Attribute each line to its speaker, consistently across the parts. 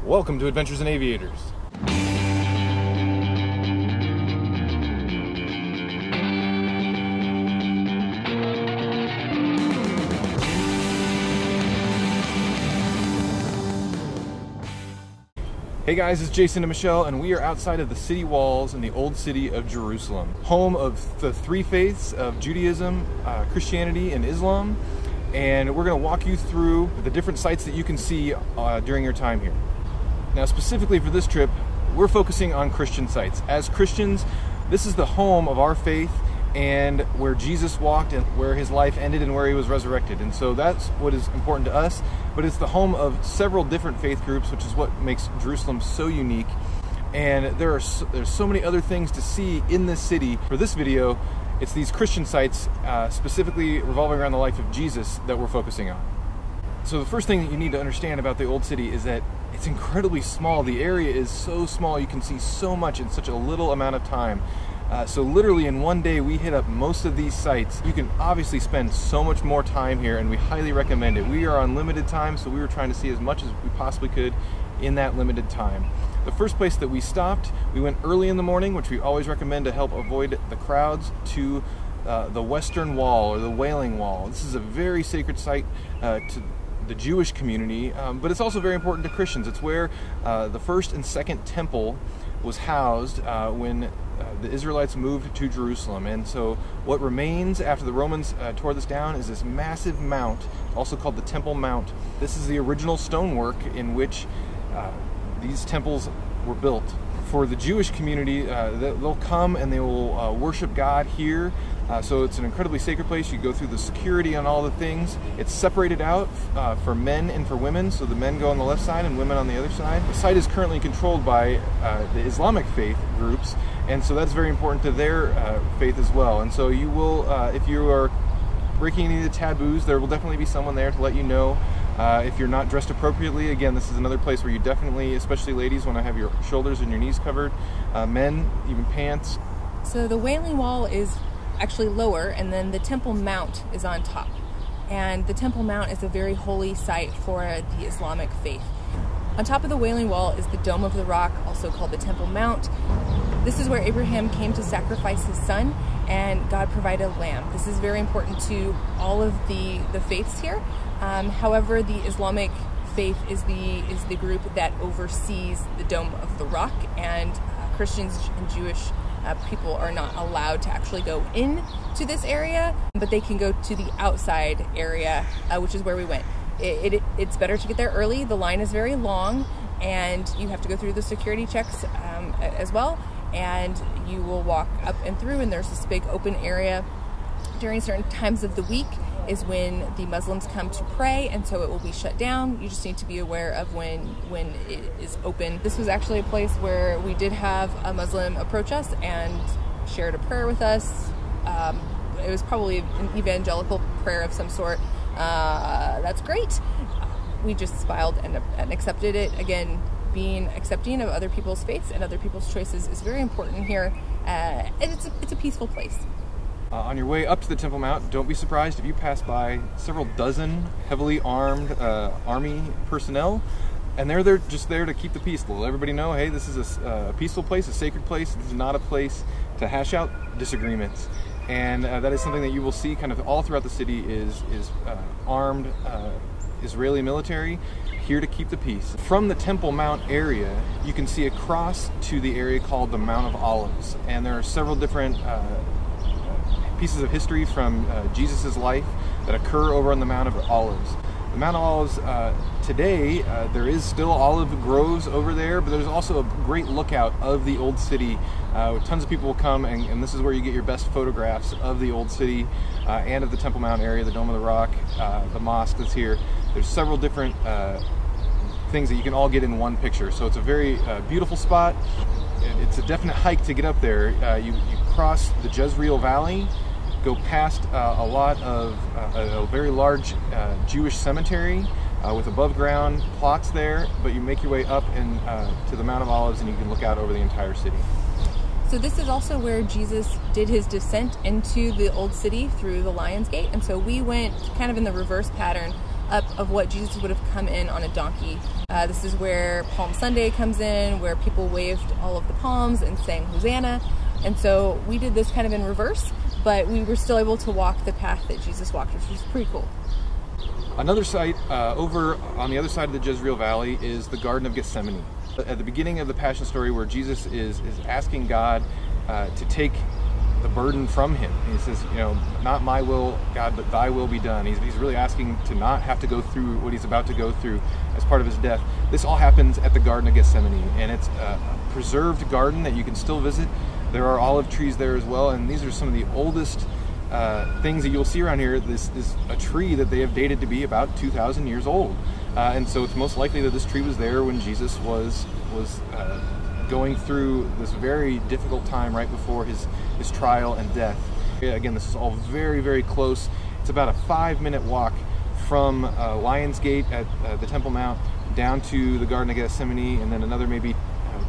Speaker 1: Welcome to Adventures in Aviators. Hey guys, it's Jason and Michelle, and we are outside of the city walls in the old city of Jerusalem, home of the three faiths of Judaism, Christianity, and Islam. And we're going to walk you through the different sites that you can see during your time here. Now, specifically for this trip, we're focusing on Christian sites. As Christians, this is the home of our faith and where Jesus walked and where his life ended and where he was resurrected. And so that's what is important to us, but it's the home of several different faith groups, which is what makes Jerusalem so unique. And there's so many other things to see in this city. For this video, it's these Christian sites, specifically revolving around the life of Jesus, that we're focusing on. So the first thing that you need to understand about the old city is that it's incredibly small. The area is so small, you can see so much in such a little amount of time. So literally in one day we hit up most of these sites. You can obviously spend so much more time here, and we highly recommend it. We are on limited time, so we were trying to see as much as we possibly could in that limited time. The first place that we stopped, we went early in the morning, which we always recommend to help avoid the crowds, to the Western Wall, or the Wailing Wall. This is a very sacred site to the Jewish community, but it's also very important to Christians. It's where the first and second temple was housed when the Israelites moved to Jerusalem. And so what remains after the Romans tore this down is this massive mount, also called the Temple Mount. This is the original stonework in which these temples were built. For the Jewish community, they'll come and they will worship God here. So it's an incredibly sacred place. You go through the security on all the things. It's separated out for men and for women, so the men go on the left side and women on the other side. The site is currently controlled by the Islamic faith groups, and so that's very important to their faith as well. And so you will, if you are breaking any of the taboos, there will definitely be someone there to let you know. If you're not dressed appropriately, again, this is another place where you definitely, especially ladies, want to have your shoulders and your knees covered. Men, even pants.
Speaker 2: So the Wailing Wall is actually lower, and then the Temple Mount is on top. And the Temple Mount is a very holy site for the Islamic faith. On top of the Wailing Wall is the Dome of the Rock, also called the Temple Mount. This is where Abraham came to sacrifice his son, and God provided a lamb. This is very important to all of the faiths here. However, the Islamic faith is the group that oversees the Dome of the Rock, and Christians and Jewish people are not allowed to actually go in to this area, but they can go to the outside area, which is where we went. It's better to get there early. The line is very long, and you have to go through the security checks as well, and you will walk up and through, and there's this big open area. During certain times of the week is when the Muslims come to pray, and so it will be shut down. You just need to be aware of when it is open. This was actually a place where we did have a Muslim approach us and shared a prayer with us. It was probably an evangelical prayer of some sort. That's great. We just smiled and accepted it. Again, being accepting of other people's faiths and other people's choices is very important here. And it's a peaceful place.
Speaker 1: On your way up to the Temple Mount, don't be surprised if you pass by several dozen heavily armed army personnel, and they're just there to keep the peace. Let everybody know, hey, this is a peaceful place, a sacred place. This is not a place to hash out disagreements. And that is something that you will see kind of all throughout the city is armed Israeli military here to keep the peace. From the Temple Mount area, you can see across to the area called the Mount of Olives, and there are several different pieces of history from Jesus' life that occur over on the Mount of Olives. The Mount of Olives, today, there is still olive groves over there, but there's also a great lookout of the old city. Tons of people will come, and this is where you get your best photographs of the old city and of the Temple Mount area, the Dome of the Rock, the mosque that's here. There's several different things that you can all get in one picture. So it's a very beautiful spot. It's a definite hike to get up there. You cross the Jezreel Valley, go past a very large Jewish cemetery with above ground plots there, but you make your way up and to the Mount of Olives, and you can look out over the entire city.
Speaker 2: So this is also where Jesus did his descent into the old city through the Lion's Gate, and so we went kind of in the reverse pattern up of what Jesus would have come in on a donkey. This is where Palm Sunday comes in, where people waved all of the palms and sang Hosanna. And so we did this kind of in reverse, but we were still able to walk the path that Jesus walked, which was pretty cool.
Speaker 1: Another site over on the other side of the Jezreel Valley is the Garden of Gethsemane. At the beginning of the Passion story, where Jesus is asking God to take the burden from him. He says, not my will, God, but thy will be done. He's really asking to not have to go through what he's about to go through as part of his death. This all happens at the Garden of Gethsemane, and it's a preserved garden that you can still visit. There are olive trees there as well, and these are some of the oldest things that you'll see around here. This is a tree that they have dated to be about 2,000 years old. And so it's most likely that this tree was there when Jesus was going through this very difficult time right before his trial and death. Again, this is all very, very close. It's about a 5-minute walk from Lion's Gate at the Temple Mount down to the Garden of Gethsemane, and then another maybe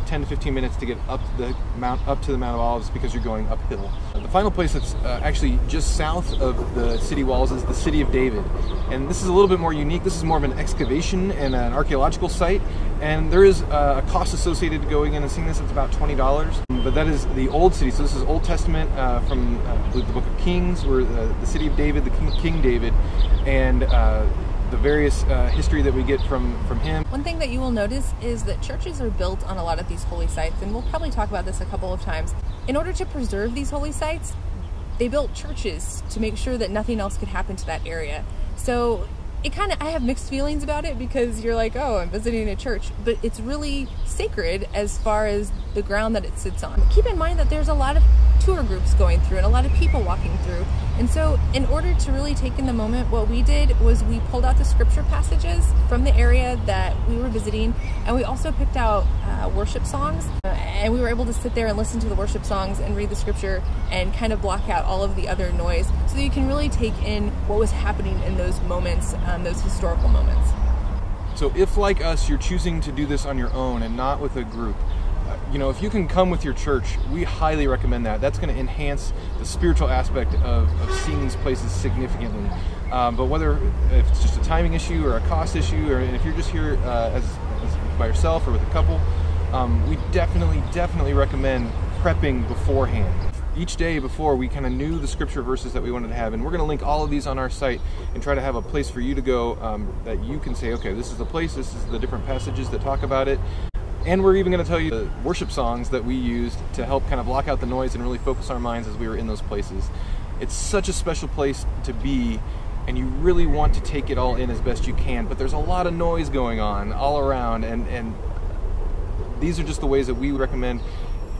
Speaker 1: 10 to 15 minutes to get up to the Mount of Olives, because you're going uphill. The final place that's actually just south of the city walls is the City of David, and this is a little bit more unique. This is more of an excavation and an archaeological site, and there is a cost associated to going in and seeing this. It's about $20, but that is the old city. So this is Old Testament from I believe the Book of Kings, where the City of David, the King David, and the various history that we get from him.
Speaker 2: One thing that you will notice is that churches are built on a lot of these holy sites, and we'll probably talk about this a couple of times. In order to preserve these holy sites, they built churches to make sure that nothing else could happen to that area. So I have mixed feelings about it, because you're like, oh, I'm visiting a church, but it's really sacred as far as the ground that it sits on. Keep in mind that there's a lot of tour groups going through and a lot of people walking through. And so in order to really take in the moment, what we did was we pulled out the scripture passages from the area that we were visiting, and we also picked out worship songs, and we were able to sit there and listen to the worship songs and read the scripture and kind of block out all of the other noise, so that you can really take in what was happening in those moments, those historical moments.
Speaker 1: So if, like us, you're choosing to do this on your own and not with a group, if you can come with your church, we highly recommend that. That's going to enhance the spiritual aspect of seeing these places significantly. But whether if it's just a timing issue or a cost issue, or if you're just here as by yourself or with a couple, we definitely recommend prepping beforehand. Each day before, we kind of knew the scripture verses that we wanted to have, and we're going to link all of these on our site and try to have a place for you to go that you can say, okay, this is the place, this is the different passages that talk about it. And we're even going to tell you the worship songs that we used to help kind of block out the noise and really focus our minds as we were in those places. It's such a special place to be, and you really want to take it all in as best you can, but there's a lot of noise going on all around, and these are just the ways that we recommend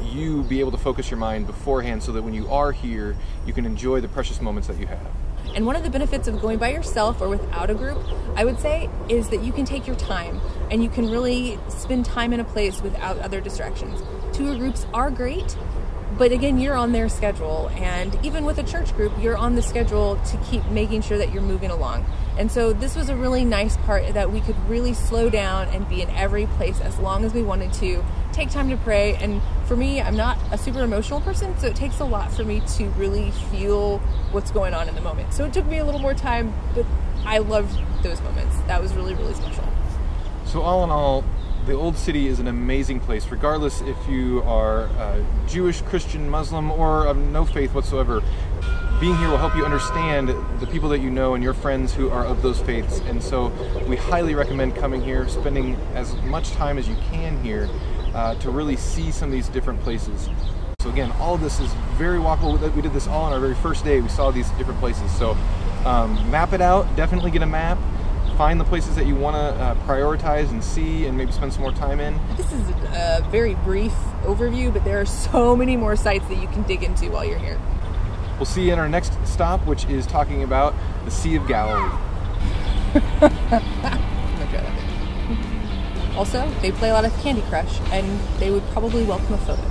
Speaker 1: you be able to focus your mind beforehand, so that when you are here, you can enjoy the precious moments that you have.
Speaker 2: And one of the benefits of going by yourself or without a group, I would say, is that you can take your time and you can really spend time in a place without other distractions. Tour groups are great, but again, you're on their schedule, and even with a church group, you're on the schedule to keep making sure that you're moving along. And so this was a really nice part, that we could really slow down and be in every place as long as we wanted to, take time to pray. And for me, I'm not a super emotional person, so it takes a lot for me to really feel what's going on in the moment. So it took me a little more time, but I loved those moments. That was really, really special.
Speaker 1: So all in all, the Old City is an amazing place, regardless if you are Jewish, Christian, Muslim, or of no faith whatsoever. Being here will help you understand the people that you know and your friends who are of those faiths. And so we highly recommend coming here, spending as much time as you can here to really see some of these different places. So again, all of this is very walkable. We did this all on our very first day. We saw these different places. So map it out, definitely get a map. Find the places that you want to prioritize and see, and maybe spend some more time in. This
Speaker 2: is a very brief overview, but there are so many more sites that you can dig into while you're here.
Speaker 1: We'll see you in our next stop, which is talking about the Sea of Galilee.
Speaker 2: Also, they play a lot of Candy Crush, and they would probably welcome a photo.